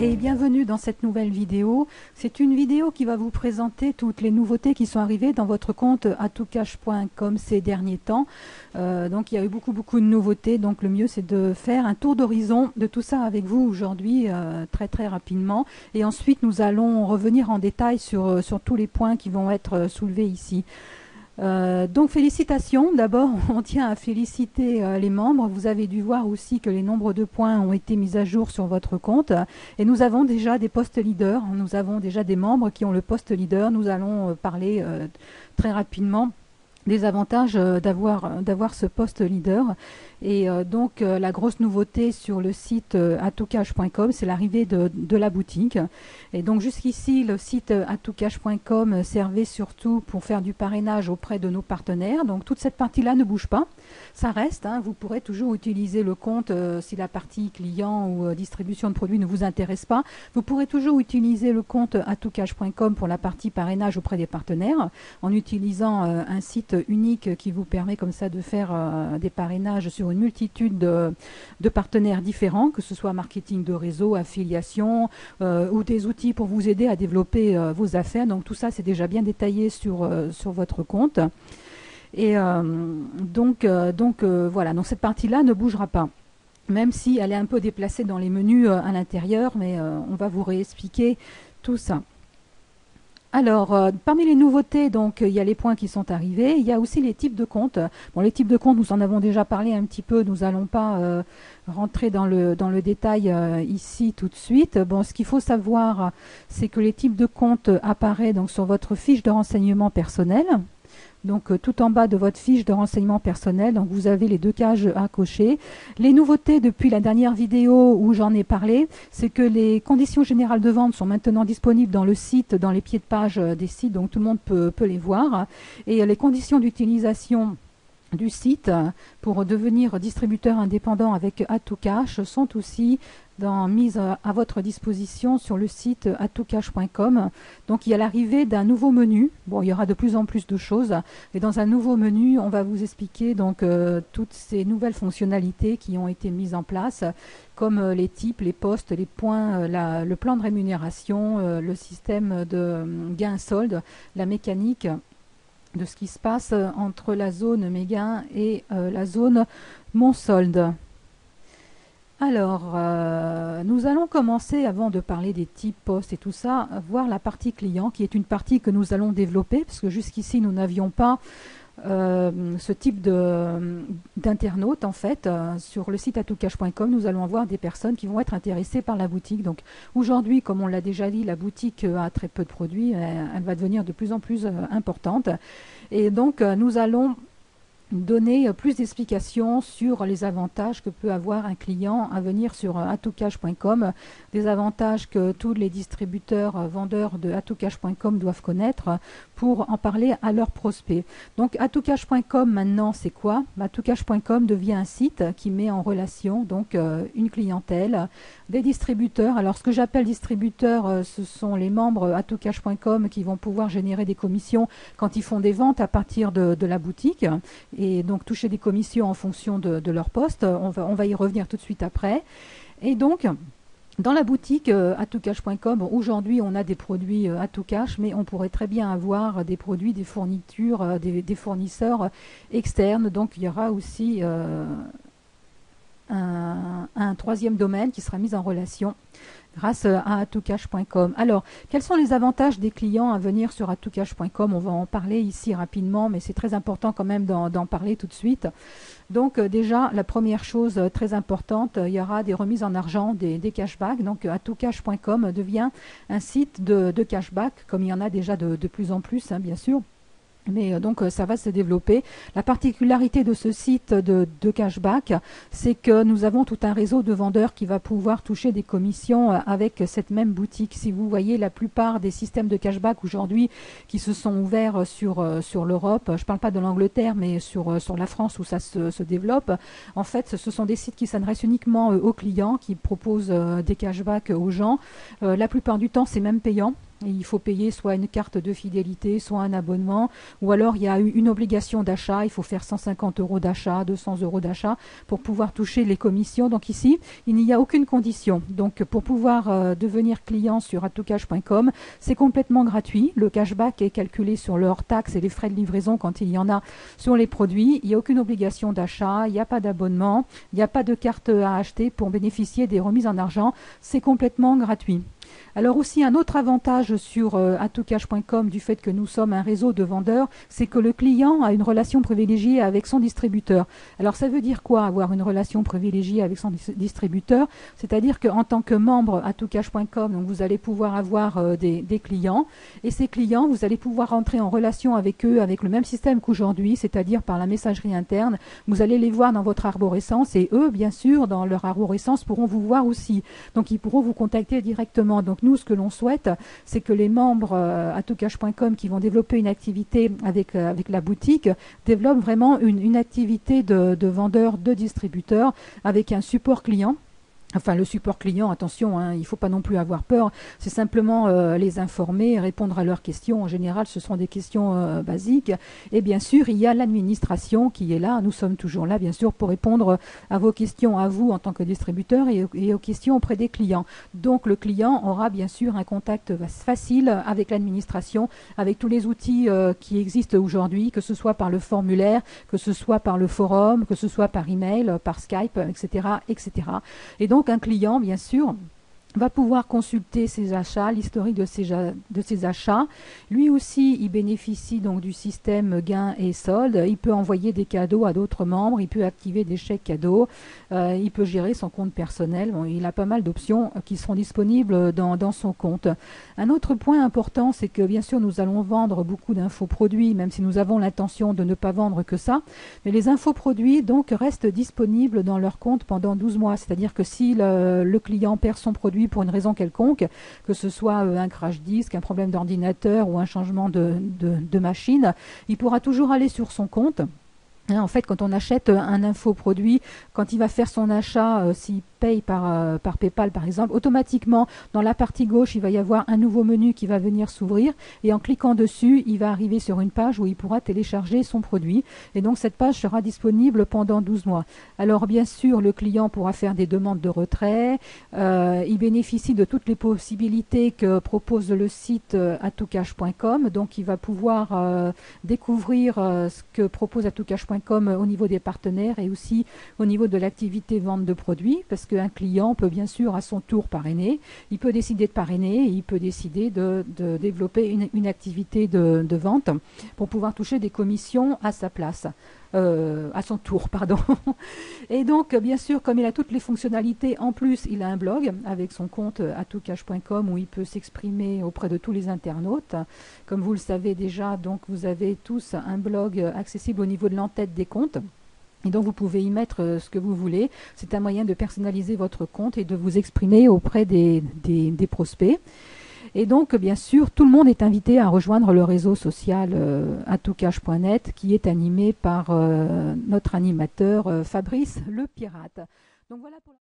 et bienvenue dans cette nouvelle vidéo. C'est une vidéo qui va vous présenter toutes les nouveautés qui sont arrivées dans votre compte atoucache.com ces derniers temps. Donc il y a eu beaucoup de nouveautés, donc le mieux c'est de faire un tour d'horizon de tout ça avec vous aujourd'hui très rapidement, et ensuite nous allons revenir en détail sur tous les points qui vont être soulevés ici. Donc félicitations, d'abord on tient à féliciter les membres. Vous avez dû voir aussi que les nombres de points ont été mis à jour sur votre compte et nous avons déjà des postes leaders, nous avons déjà des membres qui ont le poste leader. Nous allons parler très rapidement des avantages d'avoir ce poste leader. Et donc la grosse nouveauté sur le site atoucache.com, c'est l'arrivée de la boutique. Et donc jusqu'ici, le site atoucache.com servait surtout pour faire du parrainage auprès de nos partenaires. Donc toute cette partie-là ne bouge pas, ça reste, hein. Vous pourrez toujours utiliser le compte si la partie client ou distribution de produits ne vous intéresse pas. Vous pourrez toujours utiliser le compte atoucache.com pour la partie parrainage auprès des partenaires, en utilisant un site unique qui vous permet comme ça de faire des parrainages sur une multitude de partenaires différents, que ce soit marketing de réseau, affiliation ou des outils pour vous aider à développer vos affaires. Donc tout ça c'est déjà bien détaillé sur votre compte. Et voilà, donc cette partie-là ne bougera pas, même si elle est un peu déplacée dans les menus à l'intérieur, mais on va vous réexpliquer tout ça. Alors, parmi les nouveautés, donc il y a les points qui sont arrivés, il y a aussi les types de comptes. Bon, les types de comptes, nous en avons déjà parlé un petit peu, nous n'allons pas rentrer dans le détail ici tout de suite. Bon, ce qu'il faut savoir, c'est que les types de comptes apparaissent donc sur votre fiche de renseignement personnel. Donc tout en bas de votre fiche de renseignement personnel, donc vous avez les deux cases à cocher. Les nouveautés depuis la dernière vidéo où j'en ai parlé, c'est que les conditions générales de vente sont maintenant disponibles dans le site, dans les pieds de page des sites, donc tout le monde peut les voir. Et les conditions d'utilisation du site pour devenir distributeur indépendant avec Atoucache sont aussi mises à votre disposition sur le site atoucache.com. Donc il y a l'arrivée d'un nouveau menu. Bon, il y aura de plus en plus de choses, et dans un nouveau menu on va vous expliquer donc toutes ces nouvelles fonctionnalités qui ont été mises en place, comme les types, les postes, les points, le plan de rémunération, le système de gain-solde, la mécanique de ce qui se passe entre la zone mes gains et la zone mon solde. Alors, nous allons commencer, avant de parler des types postes et tout ça, voir la partie client, qui est une partie que nous allons développer, parce que jusqu'ici nous n'avions pas ce type d'internautes. En fait, sur le site atoucache.com, nous allons avoir des personnes qui vont être intéressées par la boutique. Donc aujourd'hui, comme on l'a déjà dit, la boutique a très peu de produits, elle va devenir de plus en plus importante, et donc nous allons donner plus d'explications sur les avantages que peut avoir un client à venir sur atoucache.com, des avantages que tous les distributeurs, vendeurs de atoucache.com doivent connaître pour en parler à leurs prospects. Donc atoucache.com maintenant c'est quoi? Atoucache.com devient un site qui met en relation donc une clientèle, des distributeurs. Alors ce que j'appelle distributeurs, ce sont les membres atoucache.com qui vont pouvoir générer des commissions quand ils font des ventes à partir de la boutique, et donc toucher des commissions en fonction de leur poste. On va y revenir tout de suite après. Et donc dans la boutique atoucache.com, aujourd'hui on a des produits Atoucache, mais on pourrait très bien avoir des produits, des fournitures, des fournisseurs externes. Donc il y aura aussi un troisième domaine qui sera mis en relation grâce à atoucache.com. Alors, quels sont les avantages des clients à venir sur atoucache.com? On va en parler ici rapidement, mais c'est très important quand même d'en parler tout de suite. Donc déjà, la première chose très importante, il y aura des remises en argent, des cashbacks. Donc atoucache.com devient un site de cashback, comme il y en a déjà de plus en plus, hein, bien sûr. Mais donc ça va se développer. La particularité de ce site de cashback, c'est que nous avons tout un réseau de vendeurs qui va pouvoir toucher des commissions avec cette même boutique. Si vous voyez la plupart des systèmes de cashback aujourd'hui qui se sont ouverts sur l'Europe, je ne parle pas de l'Angleterre, mais sur la France où ça se développe, en fait ce sont des sites qui s'adressent uniquement aux clients, qui proposent des cashbacks aux gens. La plupart du temps c'est même payant. Et il faut payer soit une carte de fidélité, soit un abonnement, ou alors il y a une obligation d'achat, il faut faire 150 euros d'achat, 200 euros d'achat pour pouvoir toucher les commissions. Donc ici, il n'y a aucune condition. Donc pour pouvoir devenir client sur atoucash.com, c'est complètement gratuit. Le cashback est calculé sur le hors-taxe et les frais de livraison quand il y en a sur les produits. Il n'y a aucune obligation d'achat, il n'y a pas d'abonnement, il n'y a pas de carte à acheter pour bénéficier des remises en argent. C'est complètement gratuit. Alors aussi un autre avantage sur atoucash.com du fait que nous sommes un réseau de vendeurs, c'est que le client a une relation privilégiée avec son distributeur. Alors ça veut dire quoi avoir une relation privilégiée avec son distributeur? C'est-à-dire qu'en tant que membre atoucash.com, donc vous allez pouvoir avoir des clients et ces clients, vous allez pouvoir entrer en relation avec eux avec le même système qu'aujourd'hui, c'est-à-dire par la messagerie interne. Vous allez les voir dans votre arborescence et eux, bien sûr, dans leur arborescence pourront vous voir aussi. Donc ils pourront vous contacter directement. Donc nous, ce que l'on souhaite, c'est que les membres atoucash.com qui vont développer une activité avec la boutique développent vraiment une activité de vendeur, de distributeur avec un support client. Enfin, le support client, attention, hein, il ne faut pas non plus avoir peur, c'est simplement les informer, répondre à leurs questions. En général, ce sont des questions basiques. Et bien sûr, il y a l'administration qui est là. Nous sommes toujours là, bien sûr, pour répondre à vos questions, à vous en tant que distributeur et aux questions auprès des clients. Donc, le client aura bien sûr un contact facile avec l'administration, avec tous les outils qui existent aujourd'hui, que ce soit par le formulaire, que ce soit par le forum, que ce soit par email, par Skype, etc., etc. Et donc, un client, bien sûr, va pouvoir consulter ses achats, l'historique de ses achats. Lui aussi, il bénéficie donc du système gains et soldes. Il peut envoyer des cadeaux à d'autres membres, il peut activer des chèques cadeaux, il peut gérer son compte personnel. Bon, il a pas mal d'options qui seront disponibles dans son compte. Un autre point important, c'est que bien sûr, nous allons vendre beaucoup d'infoproduits, même si nous avons l'intention de ne pas vendre que ça. Mais les infoproduits donc restent disponibles dans leur compte pendant 12 mois. C'est-à-dire que si le client perd son produit pour une raison quelconque, que ce soit un crash disque, un problème d'ordinateur ou un changement de machine, il pourra toujours aller sur son compte. En fait, quand on achète un infoproduit, quand il va faire son achat, s'il paye par PayPal par exemple, automatiquement dans la partie gauche il va y avoir un nouveau menu qui va venir s'ouvrir et en cliquant dessus il va arriver sur une page où il pourra télécharger son produit et donc cette page sera disponible pendant 12 mois. Alors bien sûr le client pourra faire des demandes de retrait, il bénéficie de toutes les possibilités que propose le site atoucash.com, donc il va pouvoir découvrir ce que propose atoucash.com au niveau des partenaires et aussi au niveau de l'activité vente de produits, parce qu'un client peut bien sûr à son tour parrainer, il peut décider de parrainer, et il peut décider de développer une activité de vente pour pouvoir toucher des commissions à sa place. À son tour, pardon. Et donc, bien sûr, comme il a toutes les fonctionnalités, en plus, il a un blog avec son compte atoucash.com où il peut s'exprimer auprès de tous les internautes. Comme vous le savez déjà, donc vous avez tous un blog accessible au niveau de l'entête des comptes. Et donc, vous pouvez y mettre ce que vous voulez. C'est un moyen de personnaliser votre compte et de vous exprimer auprès des prospects. Et donc, bien sûr, tout le monde est invité à rejoindre le réseau social atoucash.net qui est animé par notre animateur Fabrice le Pirate. Donc, voilà pour